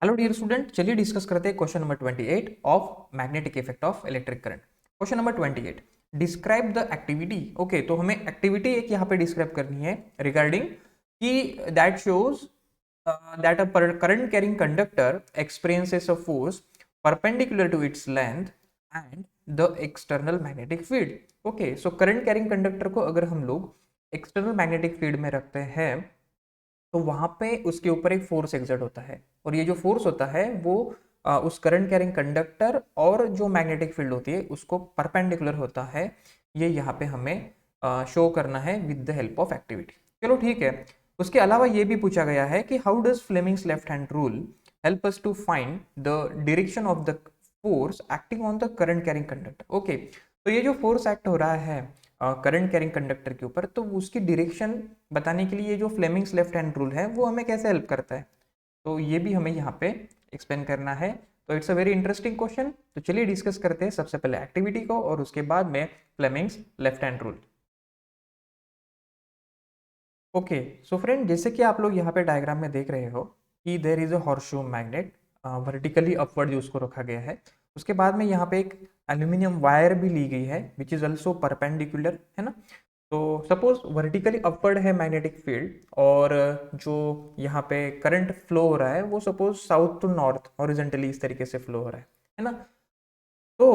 Hello dear student, चलिए discuss करते हैं question number 28 of magnetic effect of electric current. Question number 28, describe the activity. Okay, तो हमें activity एक यहाँ पे डिस्क्राइब करनी है रिगार्डिंग कि that shows that a current carrying conductor experiences a force perpendicular to its length and the external magnetic field. Okay, so current carrying conductor को अगर हम लोग एक्सटर्नल मैग्नेटिक फील्ड में रखते हैं तो वहां पे उसके ऊपर एक फोर्स एग्जर्ट होता है, और ये जो फोर्स होता है वो उस करंट कैरिंग कंडक्टर और जो मैग्नेटिक फील्ड होती है उसको परपेंडिकुलर होता है। ये यहाँ पे हमें शो करना है with the help of activity. चलो ठीक है। उसके अलावा ये भी पूछा गया है कि how does Fleming's left hand rule help us to find the direction of the force acting on the current carrying conductor. Okay, तो ये जो फोर्स एक्ट हो रहा है करंट कैरिंग कंडक्टर के ऊपर, तो उसकी डायरेक्शन बताने के लिए जो फ्लेमिंग्स लेफ्ट हैंड रूल है वो हमें कैसे हेल्प करता है, तो ये भी हमें यहाँ पे एक्सप्लेन करना है। तो it's a very interesting question. तो चलिए डिस्कस करते हैं सबसे पहले एक्टिविटी को और उसके बाद में Fleming's left hand rule. Okay, so friend, जैसे कि आप लोग यहाँ पे डायग्राम में देख रहे हो कि there is a horseshoe magnet vertically upward जो उसको रखा गया है। उसके बाद में यहाँ पे एक एल्यूमिनियम वायर भी ली गई है विच इज ऑल्सो परपेंडिकुलर, है ना। तो सपोज वर्टिकली अपवर्ड है मैग्नेटिक फील्ड, और जो यहाँ पे करंट फ्लो हो रहा है वो suppose south to north horizontally इस तरीके से फ्लो हो रहा है ना। तो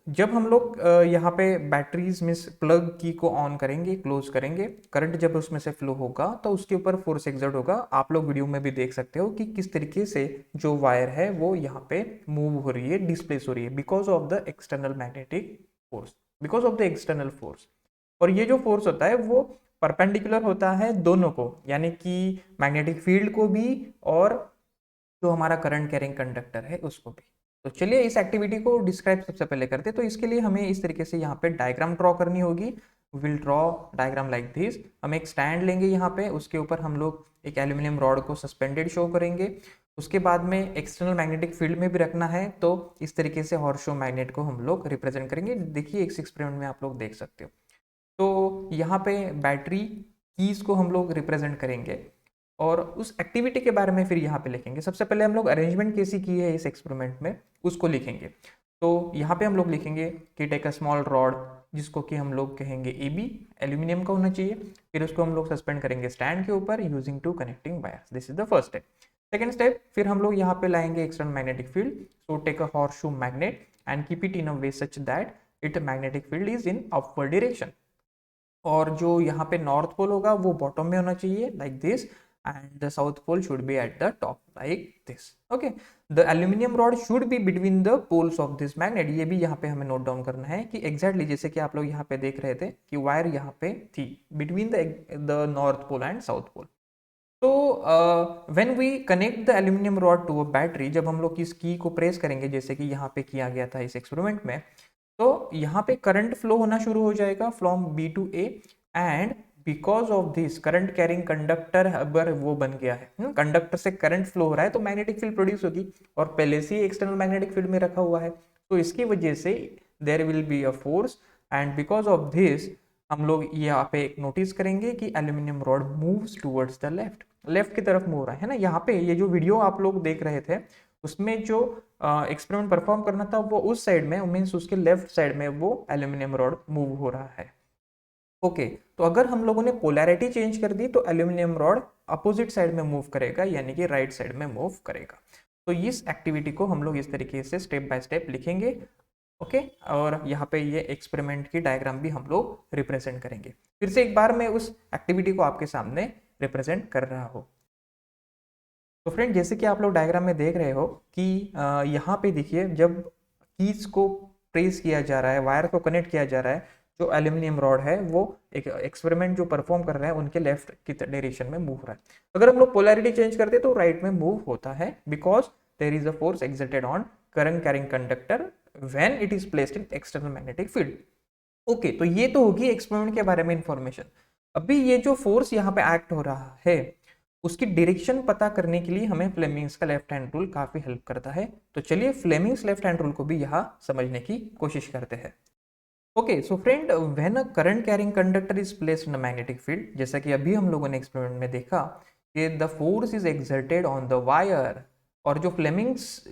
जब हम लोग यहाँ पे बैटरीज में प्लग की को ऑन करेंगे, क्लोज करेंगे, करंट जब उसमें से फ्लो होगा तो उसके ऊपर फोर्स एक्सर्ट होगा। आप लोग वीडियो में भी देख सकते हो कि किस तरीके से जो वायर है वो यहाँ पे मूव हो रही है, डिस्प्लेस हो रही है because of the external magnetic force, because of the external force. और ये जो फोर्स होता है वो परपेंडिकुलर होता है दोनों को, यानी कि मैग्नेटिक फील्ड को भी और जो हमारा करंट कैरिंग कंडक्टर है उसको भी। तो चलिए इस एक्टिविटी को डिस्क्राइब सबसे पहले करते हैं। तो इसके लिए हमें इस तरीके से यहाँ पे डायग्राम ड्रॉ करनी होगी। Will draw diagram like this. हम एक स्टैंड लेंगे यहाँ पे, उसके ऊपर हम लोग एक एल्यूमिनियम रॉड को सस्पेंडेड शो करेंगे। उसके बाद में एक्सटर्नल मैग्नेटिक फील्ड में भी रखना है, तो इस तरीके से हॉर्सशू मैग्नेट को हम लोग रिप्रेजेंट करेंगे। देखिए इस एक्सपेरिमेंट में आप लोग देख सकते हो। तो यहाँ पे बैटरी कीज को हम लोग रिप्रेजेंट करेंगे और उस एक्टिविटी के बारे में फिर यहाँ पे लिखेंगे। सबसे पहले हम लोग अरेंजमेंट कैसी की है इस एक्सपेरिमेंट में उसको लिखेंगे। तो यहाँ पे हम लोग लिखेंगे कि टेक अ स्मॉल रॉड, जिसको कि हम लोग कहेंगे ए बी, एल्यूमिनियम का होना चाहिए। फिर उसको हम लोग सस्पेंड करेंगे स्टैंड के ऊपर using two connecting wires. This is the first step. Second step, फिर हम लोग यहाँ पे लाएंगे external magnetic field. So take a horseshoe magnet and keep it in a way such that it magnetic field is in upward direction. और जो यहाँ पे नॉर्थ पोल होगा वो बॉटम में होना चाहिए like this, and the south pole should be at the top like this. Okay, the aluminium rod should be between the poles of this magnet. ये भी यहाँ पे हमें नोट डाउन करना है कि एग्जैक्टली जैसे कि आप लोग यहाँ पे देख रहे थे कि वायर यहाँ पे थी between the north pole and south pole. तो when we connect the aluminium rod to a battery, जब हम लोग इस की को प्रेस करेंगे जैसे कि यहाँ पे किया गया था इस एक्सपेरिमेंट में, तो यहाँ पे करंट फ्लो होना शुरू हो जाएगा from B to A. And because of this current carrying conductor अगर वो बन गया है, कंडक्टर से करंट फ्लो हो रहा है तो मैग्नेटिक फील्ड प्रोड्यूस होगी, और पहले से ही एक्सटर्नल मैग्नेटिक फील्ड में रखा हुआ है, तो इसकी वजह से there will be a force. And because of this हम लोग यहाँ पे एक नोटिस करेंगे कि aluminium rod moves towards the left, left की तरफ मूव रहा है ना। यहाँ पे ये जो वीडियो आप लोग देख रहे थे उसमें जो एक्सपेरिमेंट परफॉर्म करना था वो उस साइड में, मीन्स उसके लेफ्ट साइड में वो एल्यूमिनियम रॉड मूव हो रहा है। ओके, तो अगर हम लोगों ने पोलैरिटी चेंज कर दी तो एल्यूमिनियम रॉड अपोजिट साइड में मूव करेगा, यानी कि राइट साइड में मूव करेगा। तो इस एक्टिविटी को हम लोग इस तरीके से स्टेप बाय स्टेप लिखेंगे। ओके, और यहाँ पे ये एक्सपेरिमेंट की डायग्राम भी हम लोग रिप्रेजेंट करेंगे। फिर से एक बार मैं उस एक्टिविटी को आपके सामने रिप्रेजेंट कर रहा हूँ। तो फ्रेंड, जैसे कि आप लोग डायग्राम में देख रहे हो कि यहाँ पे देखिए जब कीज को प्रेस किया जा रहा है, वायर को कनेक्ट किया जा रहा है, जो एल्यूमिनियम रॉड है वो एक एक्सपेरिमेंट जो परफॉर्म कर रहा है उनके लेफ्ट की डायरेक्शन में मूव हो रहा है। अगर हम लोग पोलैरिटी चेंज करते तो राइट में मूव होता है, because there is a force exerted on current carrying conductor when it is placed in external magnetic field. Okay, तो ये तो होगी एक्सपेरिमेंट के बारे में इंफॉर्मेशन। अभी ये जो फोर्स यहाँ पे एक्ट हो रहा है उसकी डायरेक्शन पता करने के लिए हमें फ्लेमिंग्स का लेफ्ट हैंड रूल काफी हेल्प करता है। तो चलिए फ्लेमिंग्स लेफ्ट हैंड रूल को भी यहाँ समझने की कोशिश करते हैं। Okay, so friend, when a current carrying conductor is placed in a magnetic field, जैसा कि अभी हम लोगों ने एक्सपेरिमेंट में देखा कि the force is exerted on the wire और जो फ्लेमिंग्स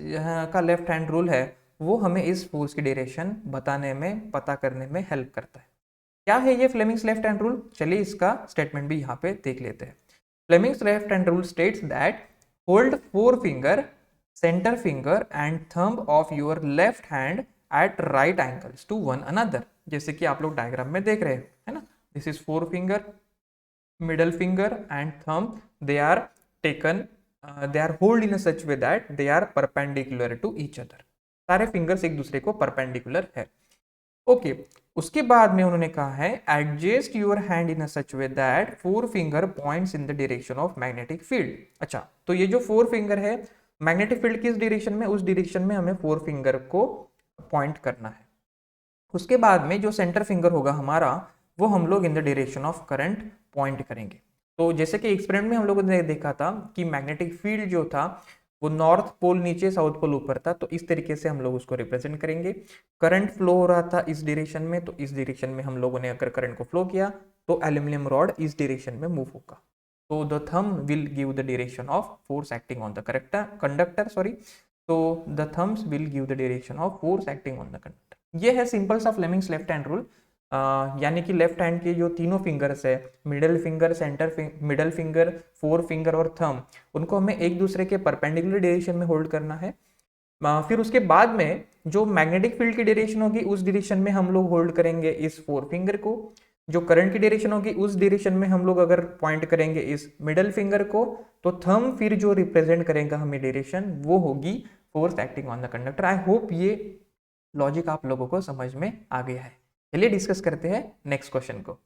का लेफ्ट हैंड रूल है वो हमें इस फोर्स की डायरेक्शन बताने में, पता करने में हेल्प करता है। क्या है ये फ्लेमिंग्स लेफ्ट हैंड रूल? चलिए इसका स्टेटमेंट भी यहाँ पे देख लेते हैं। Fleming's left hand rule states that hold 4 finger, centre finger and thumb of your left hand at right angles to one another. जैसे कि आप लोग डायग्राम में देख रहे हैं, है ना। This is 4 finger, middle finger and thumb, they are taken, they are hold in a such way that they are perpendicular to each other। सारे फिंगर्स एक दूसरे को परपेंडिकुलर है। ओके उसके बाद में उन्होंने कहा है adjust your hand in such way that 4 finger points in the direction of magnetic field. अच्छा, तो ये जो 4 फिंगर है, मैग्नेटिक फील्ड किस डायरेक्शन में, उस डायरेक्शन में हमें 4 फिंगर को पॉइंट करना है। उसके बाद में जो सेंटर फिंगर होगा हमारा, वो हम लोग in the direction of current point करेंगे। तो जैसे कि एक्सपेरिमेंट में हम लोगों ने देखा था कि मैग्नेटिक फील्ड जो था वो नॉर्थ पोल नीचे, साउथ पोल ऊपर था, तो इस तरीके से हम लोग उसको रिप्रेजेंट करेंगे। करंट फ्लो हो रहा था इस डायरेक्शन में, तो इस डायरेक्शन में हम लोगों ने अगर करंट को फ्लो किया तो एल्यूमिनियम रॉड इस डायरेक्शन में मूव होगा। तो the thumb will give the direction of force acting on the conductor, sorry, तो the thumbs will give the direction of force acting on the conductor. ये है सिंपल सा फ्लेमिंग्स लेफ्ट हैंड रूल। यानी कि left hand के जो तीनों fingers है, middle finger, middle finger, 4 finger और थंब, उनको हमें एक दूसरे के परपेंडिकुलर डायरेक्शन में होल्ड करना है। फिर उसके बाद में जो मैग्नेटिक फील्ड की डायरेक्शन होगी उस डायरेक्शन में हम लोग होल्ड करेंगे इस 4 फिंगर को। जो करंट की डायरेक्शन होगी उस डायरेक्शन में हम लोग अगर पॉइंट करेंगे इस मिडल फिंगर को, तो थंब फिर जो रिप्रेजेंट करेगा हमें डायरेक्शन, वो होगी force acting on the conductor. I hope ये लॉजिक आप लोगों को समझ में आ गया है। चलिए डिस्कस करते हैं नेक्स्ट क्वेश्चन को।